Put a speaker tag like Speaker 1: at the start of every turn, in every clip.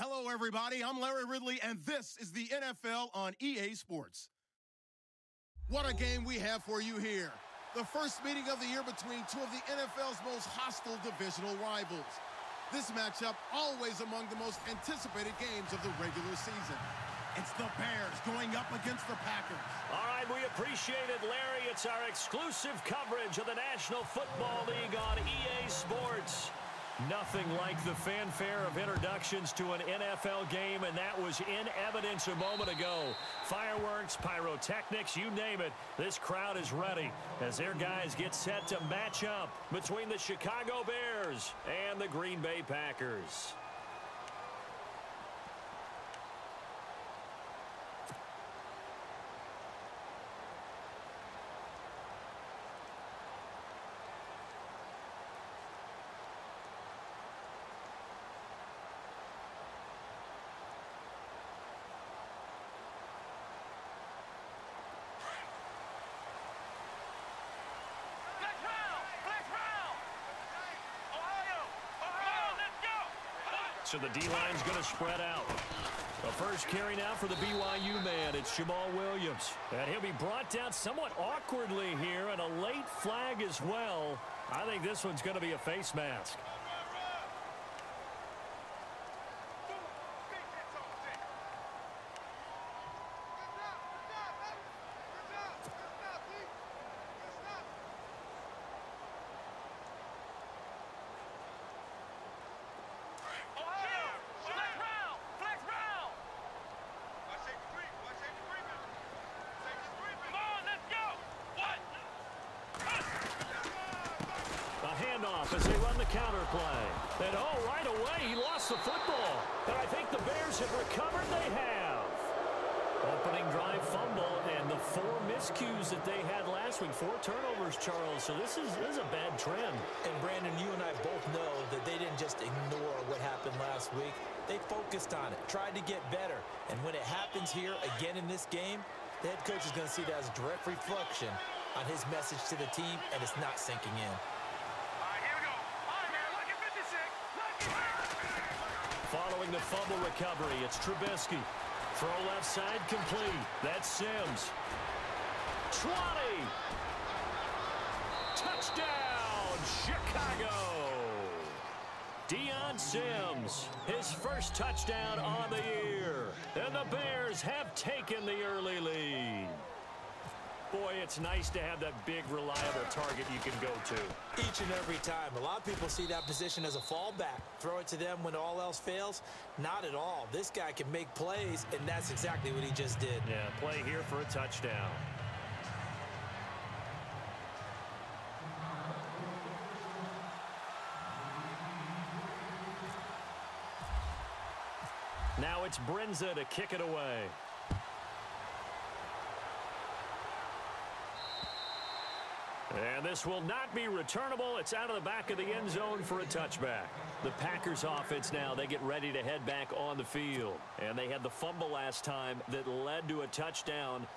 Speaker 1: Hello, everybody. I'm Larry Ridley, and this is the NFL on EA Sports. What a game we have for you here. The first meeting of the year between two of the NFL's most hostile divisional rivals. This matchup always among the most anticipated games of the regular season. It's the Bears going up against the Packers.
Speaker 2: All right, we appreciate it, Larry. It's our exclusive coverage of the National Football League on EA Sports. Nothing like the fanfare of introductions to an NFL game, and that was in evidence a moment ago. Fireworks, pyrotechnics, you name it. This crowd is ready as their guys get set to match up between the Chicago Bears and the Green Bay Packers. So the D-line's going to spread out. The first carry now for the BYU man. It's Jamal Williams. And he'll be brought down somewhat awkwardly here, and a late flag as well. I think this one's going to be a face mask. As they run the counter play. And right away, he lost the football. And I think the Bears have recovered. They have. Opening drive fumble, and the 4 miscues that they had last week. 4 turnovers, Charles. So this is a bad trend.
Speaker 3: And Brandon, you and I both know that they didn't just ignore what happened last week. They focused on it, tried to get better. And when it happens here again in this game, the head coach is going to see that as a direct reflection on his message to the team, and it's not sinking in.
Speaker 2: Following the fumble recovery, it's Trubisky. Throw left side complete. That's Sims. 20. Touchdown, Chicago. Deion Sims, his first touchdown on the year. And the Bears have taken the early lead. Boy, it's nice to have that big, reliable target you can go to.
Speaker 3: Each and every time. A lot of people see that position as a fallback. Throw it to them when all else fails. Not at all. This guy can make plays, and that's exactly what he just did.
Speaker 2: Yeah, play here for a touchdown. Now it's Brinza to kick it away. And this will not be returnable. It's out of the back of the end zone for a touchback. The Packers offense now, they get ready to head back on the field. And they had the fumble last time that led to a touchdown.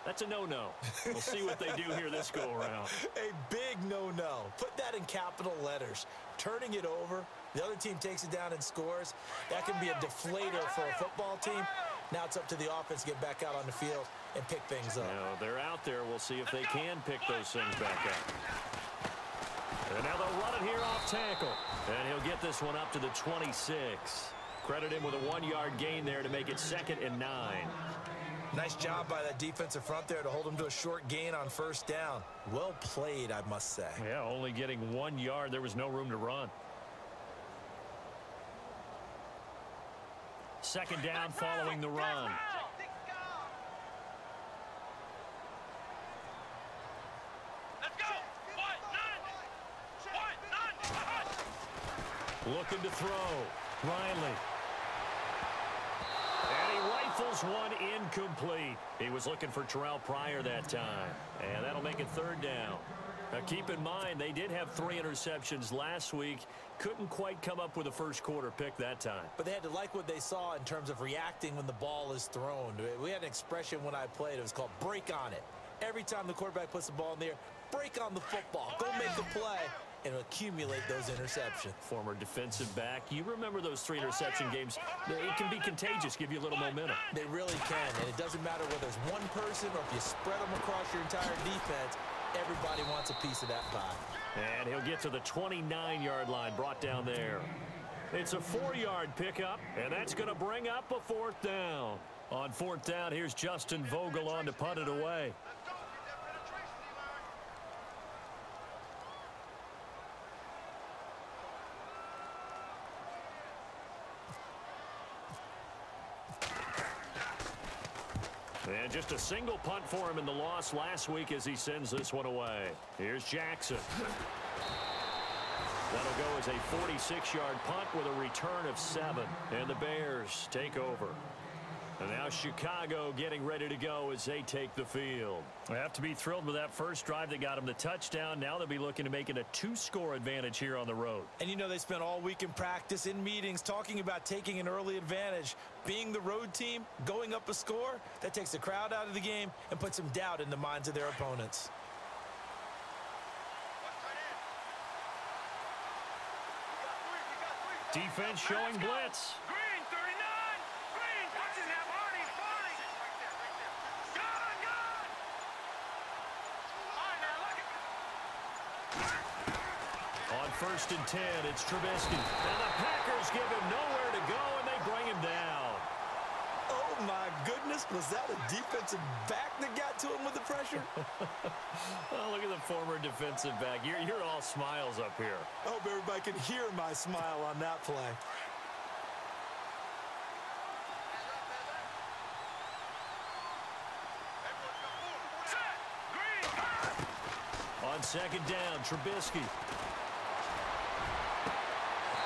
Speaker 2: That's a no-no. We'll see what they do here this go-around.
Speaker 3: A big no-no. Put that in capital letters. Turning it over, the other team takes it down and scores. That can be a deflator for a football team. Now it's up to the offense to get back out on the field and pick things up.
Speaker 2: They're out there. We'll see if they can pick those things back up. And now they'll run it here off tackle. And he'll get this one up to the 26. Credit him with a 1-yard gain there to make it 2nd and 9.
Speaker 3: Nice job by that defensive front there to hold him to a short gain on first down. Well played, I must say.
Speaker 2: Yeah, only getting 1 yard. There was no room to run. 2nd down following the run. Looking to throw. Riley. And he rifles one incomplete. He was looking for Terrell Pryor that time. And that'll make it 3rd down. Now keep in mind, they did have 3 interceptions last week. Couldn't quite come up with a first quarter pick that time.
Speaker 3: But they had to like what they saw in terms of reacting when the ball is thrown. We had an expression when I played. It was called break on it. Every time the quarterback puts the ball in the air, break on the football. Go make the play. and accumulate those interceptions.
Speaker 2: Former defensive back. You remember those 3 interception games. It can be contagious, give you a little momentum.
Speaker 3: They really can, and it doesn't matter whether it's one person or if you spread them across your entire defense, everybody wants a piece of that pie.
Speaker 2: And he'll get to the 29-yard line, brought down there. It's a 4-yard pickup, and that's going to bring up a 4th down. On 4th down, here's Justin Vogel on to punt it away. And just a single punt for him in the loss last week as he sends this one away. Here's Jackson. That'll go as a 46-yard punt with a return of 7. And the Bears take over. And now Chicago getting ready to go as they take the field. They have to be thrilled with that first drive that got them the touchdown. Now they'll be looking to make it a 2-score advantage here on the road.
Speaker 3: And you know, they spent all week in practice, in meetings, talking about taking an early advantage. Being the road team, going up a score, that takes the crowd out of the game and puts some doubt in the minds of their opponents.
Speaker 2: Defense showing blitz.
Speaker 4: Green, 39. Green, watch his now. Barney. Gone. All right, now, look at.
Speaker 2: On 1st and 10, it's Trubisky. And the Packers give him nowhere to go, and they bring him down.
Speaker 3: Oh, my goodness. Was that a defensive back that got to him with the pressure?
Speaker 2: Oh, look at the former defensive back. You're all smiles up here.
Speaker 3: I hope everybody can hear my smile on that play.
Speaker 2: On 2nd down, Trubisky.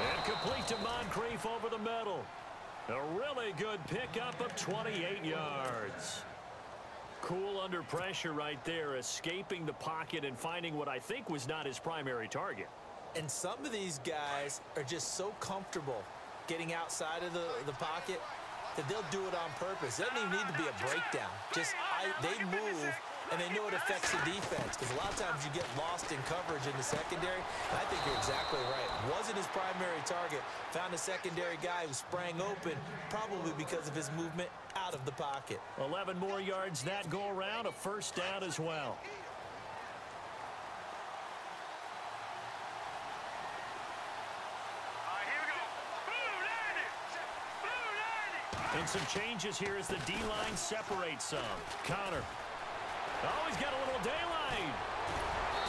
Speaker 2: And complete to Moncrief over the middle. A really good pickup of 28 yards. Cool under pressure right there, escaping the pocket and finding what I think was not his primary target.
Speaker 3: And some of these guys are just so comfortable getting outside of the pocket that they'll do it on purpose. It doesn't even need to be a breakdown. They move, and they know it affects the defense, because a lot of times you get lost in coverage in the secondary. And I think you're exactly right. Wasn't his primary target. Found a secondary guy who sprang open, probably because of his movement out of the pocket.
Speaker 2: 11 more yards that go around, a 1st down as well. And some changes here as the D-line separates some. Connor. Oh, he's got a little daylight.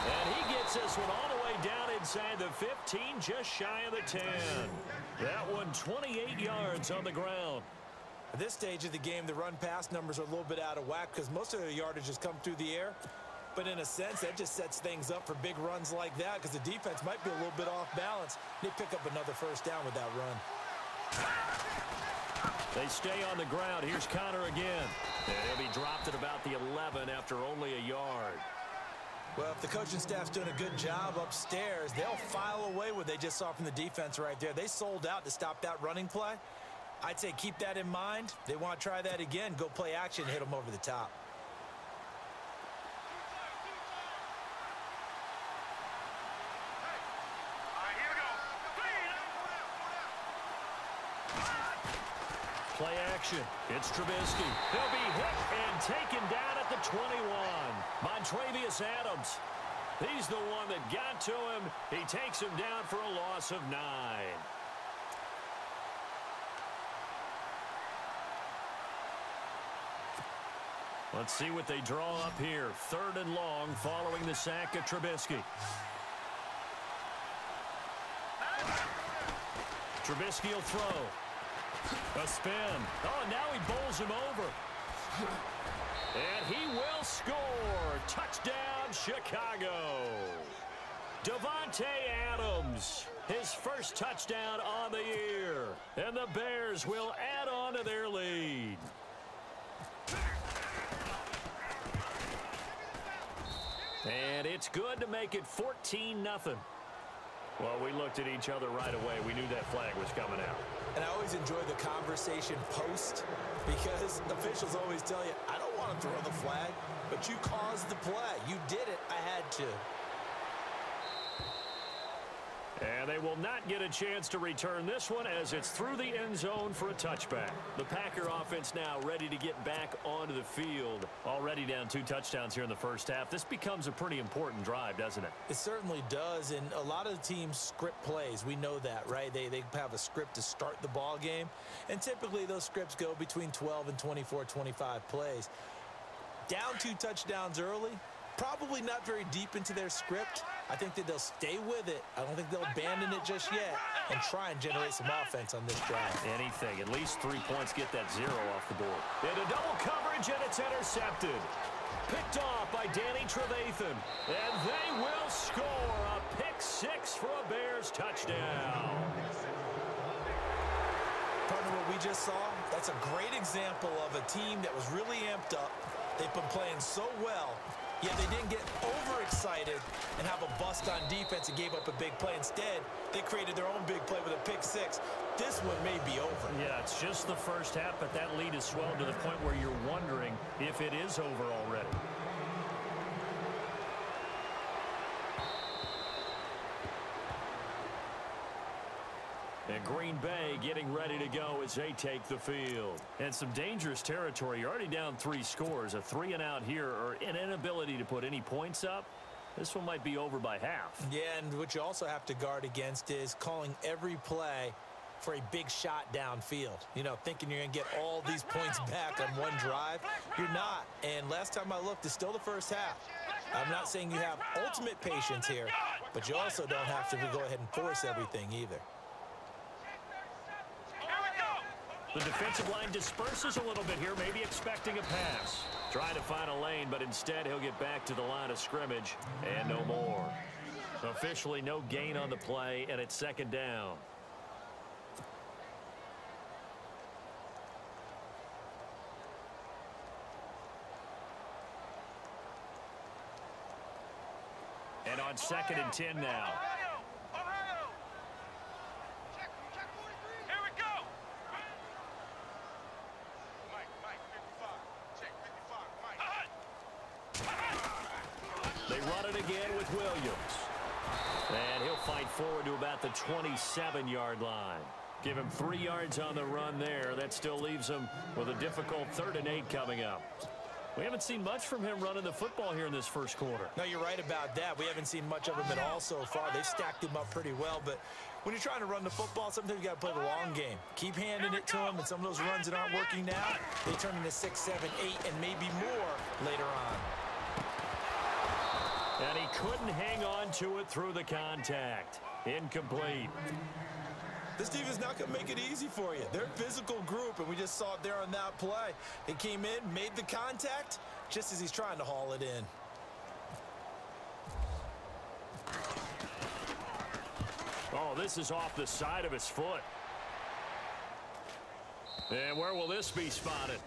Speaker 2: And he gets this one all the way down inside the 15, just shy of the 10. That one 28 yards on the ground.
Speaker 3: At this stage of the game, the run-pass numbers are a little bit out of whack because most of the yardage has come through the air. But in a sense, that just sets things up for big runs like that because the defense might be a little bit off balance. They pick up another 1st down with that run.
Speaker 2: They stay on the ground. Here's Connor again. And he'll be dropped at about the 11 after only a yard.
Speaker 3: Well, if the coaching staff's doing a good job upstairs, they'll file away what they just saw from the defense right there. They sold out to stop that running play. I'd say keep that in mind. They want to try that again. Go play action, hit them over the top.
Speaker 2: Play action. It's Trubisky. He'll be hit and taken down at the 21. Montravius Adams. He's the one that got to him. He takes him down for a loss of 9. Let's see what they draw up here. 3rd and long following the sack of Trubisky. Trubisky will throw. A spin. Oh, and now he bowls him over. And he will score. Touchdown, Chicago. Davante Adams, his first touchdown on the year. And the Bears will add on to their lead. And it's good to make it 14-0. Well, we looked at each other right away. We knew that flag was coming out.
Speaker 3: And I always enjoy the conversation post because officials always tell you, I don't want to throw the flag, but you caused the play. You did it. I had to.
Speaker 2: And they will not get a chance to return this one as it's through the end zone for a touchback. The Packer offense now ready to get back onto the field. Already down 2 touchdowns here in the first half. This becomes a pretty important drive, doesn't it?
Speaker 3: It certainly does, and a lot of the teams script plays. We know that, right? They have a script to start the ball game, and typically those scripts go between 12 and 24, 25 plays. Down 2 touchdowns early, probably not very deep into their script. I think that they'll stay with it. I don't think they'll abandon it just yet and try and generate some offense on this drive.
Speaker 2: Anything. At least 3 points, get that 0 off the board. Into double coverage, and it's intercepted. Picked off by Danny Trevathan. And they will score a pick-6 for a Bears touchdown.
Speaker 3: Partner, what we just saw, that's a great example of a team that was really amped up. They've been playing so well. Yeah, they didn't get overexcited and have a bust on defense and gave up a big play. Instead, they created their own big play with a pick-6. This one may be over.
Speaker 2: Yeah, it's just the first half, but that lead has swelled to the point where you're wondering if it is over already. And Green Bay getting ready to go as they take the field. And some dangerous territory. You're already down 3 scores. A 3-and-out here, or an inability to put any points up. This one might be over by half.
Speaker 3: Yeah, and what you also have to guard against is calling every play for a big shot downfield. You know, thinking you're going to get all these points back on one drive. You're not. And last time I looked, it's still the first half. I'm not saying you have ultimate patience here, but you also don't have to go ahead and force everything either.
Speaker 2: The defensive line disperses a little bit here, maybe expecting a pass. Trying to find a lane, but instead he'll get back to the line of scrimmage and no more. Officially no gain on the play, and it's 2nd down. And on 2nd and 10 now. They run it again with Williams. And he'll fight forward to about the 27-yard line. Give him 3 yards on the run there. That still leaves him with a difficult 3rd and 8 coming up. We haven't seen much from him running the football here in this first quarter.
Speaker 3: No, you're right about that. We haven't seen much of him at all so far. They've stacked him up pretty well, but when you're trying to run the football, sometimes you got to play the long game. Keep handing it to him, and some of those runs that aren't working now, they turn into 6, 7, 8, and maybe more later on.
Speaker 2: And he couldn't hang on to it through the contact. Incomplete.
Speaker 3: This defense is not going to make it easy for you. They're a physical group, and we just saw it there on that play. They came in, made the contact, just as he's trying to haul it in.
Speaker 2: Oh, this is off the side of his foot. And where will this be spotted?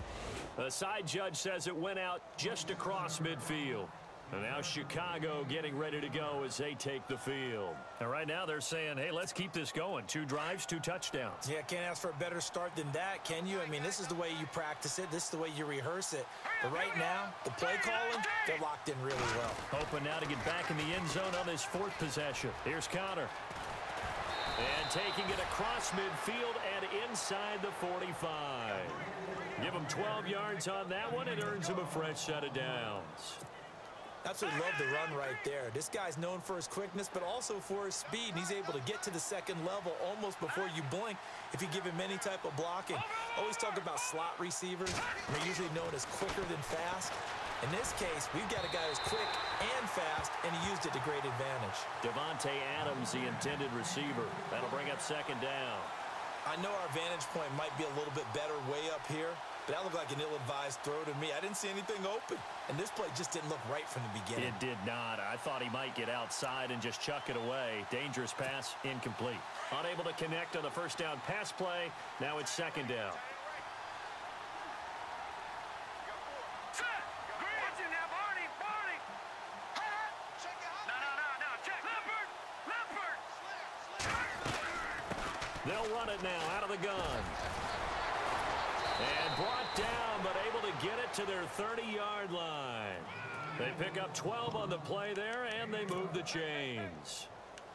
Speaker 2: The side judge says it went out just across midfield. And now Chicago getting ready to go as they take the field. And right now they're saying, hey, let's keep this going. 2 drives, 2 touchdowns.
Speaker 3: Yeah, can't ask for a better start than that, can you? I mean, this is the way you practice it. This is the way you rehearse it. But right now, the play calling, they're locked in really well.
Speaker 2: Hoping now to get back in the end zone on this 4th possession. Here's Connor. And taking it across midfield and inside the 45. Give him 12 yards on that one. It earns him a fresh set of downs.
Speaker 3: Absolutely love the run right there. This guy's known for his quickness, but also for his speed. And he's able to get to the 2nd level almost before you blink if you give him any type of blocking. Always talk about slot receivers. They're usually known as quicker than fast. In this case, we've got a guy who's quick and fast, and he used it to great advantage.
Speaker 2: Devontae Adams, the intended receiver. That'll bring up 2nd down.
Speaker 3: I know our vantage point might be a little bit better way up here, but that looked like an ill-advised throw to me. I didn't see anything open, and this play just didn't look right from the beginning.
Speaker 2: It did not. I thought he might get outside and just chuck it away. Dangerous pass, incomplete. Unable to connect on the 1st down pass play. Now it's 2nd down. They'll run it now out of the gun. And brought down, but able to get it to their 30-yard line. They pick up 12 on the play there, and they move the chains.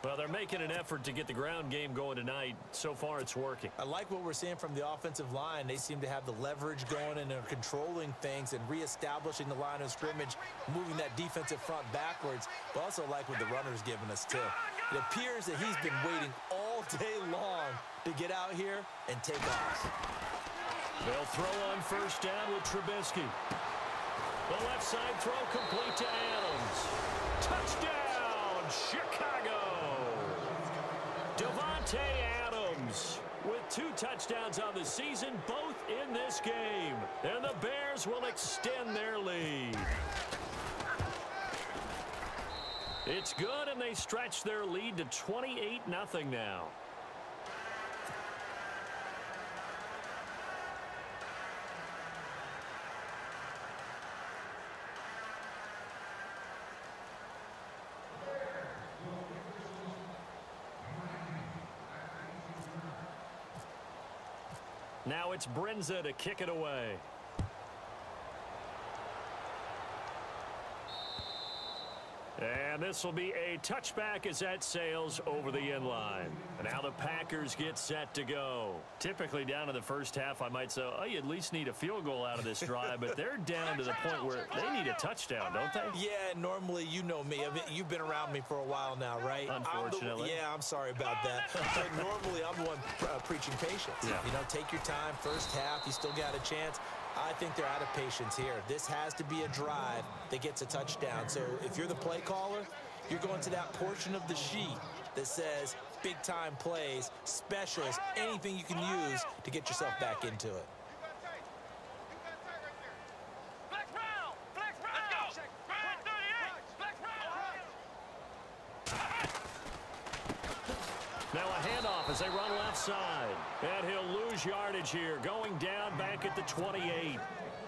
Speaker 2: Well, they're making an effort to get the ground game going tonight. So far, it's working.
Speaker 3: I like what we're seeing from the offensive line. They seem to have the leverage going and are controlling things and reestablishing the line of scrimmage, moving that defensive front backwards. But also like what the runner's giving us, too. It appears that he's been waiting all day long to get out here and take off.
Speaker 2: They'll throw on first down with Trubisky. The left side throw complete to Adams. Touchdown, Chicago! Devontae Adams with 2 touchdowns on the season, both in this game. And the Bears will extend their lead. It's good, and they stretch their lead to 28-0 now. Now it's Brinza to kick it away. And this will be a touchback as that sails over the end line. And now the Packers get set to go. Typically down in the first half, I might say, oh, you at least need a field goal out of this drive. But they're down to the point where they need a touchdown, don't they?
Speaker 3: Yeah, normally you know me. I mean, you've been around me for a while now, right?
Speaker 2: Unfortunately.
Speaker 3: I'm sorry about that. But normally I'm the one preaching patience.
Speaker 2: Yeah.
Speaker 3: You know, take your time. First half, you still got a chance. I think they're out of patience here. This has to be a drive that gets a touchdown. So if you're the play caller, you're going to that portion of the sheet that says big-time plays, specials, anything you can use to get yourself back into it.
Speaker 4: Flex round! Flex round! Let's go! Round 38! Flex round!
Speaker 2: Now a handoff as they run left side. And he'll lose yardage here, going down back at the 28.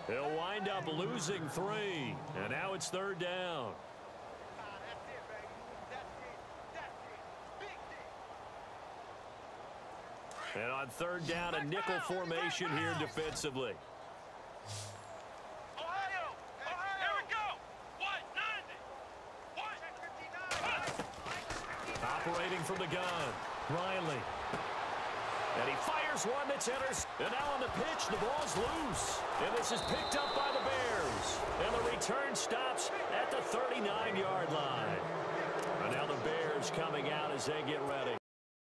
Speaker 2: He'll wind up losing 3. And now it's third down. And on third down, a nickel formation here defensively.
Speaker 4: Ohio! Here we go! 190!
Speaker 2: Operating from the gun, Riley. And he fires one that's enters. And now on the pitch, the ball's loose. And this is picked up by the Bears. And the return stops at the 39-yard line. And now the Bears coming out as they get ready.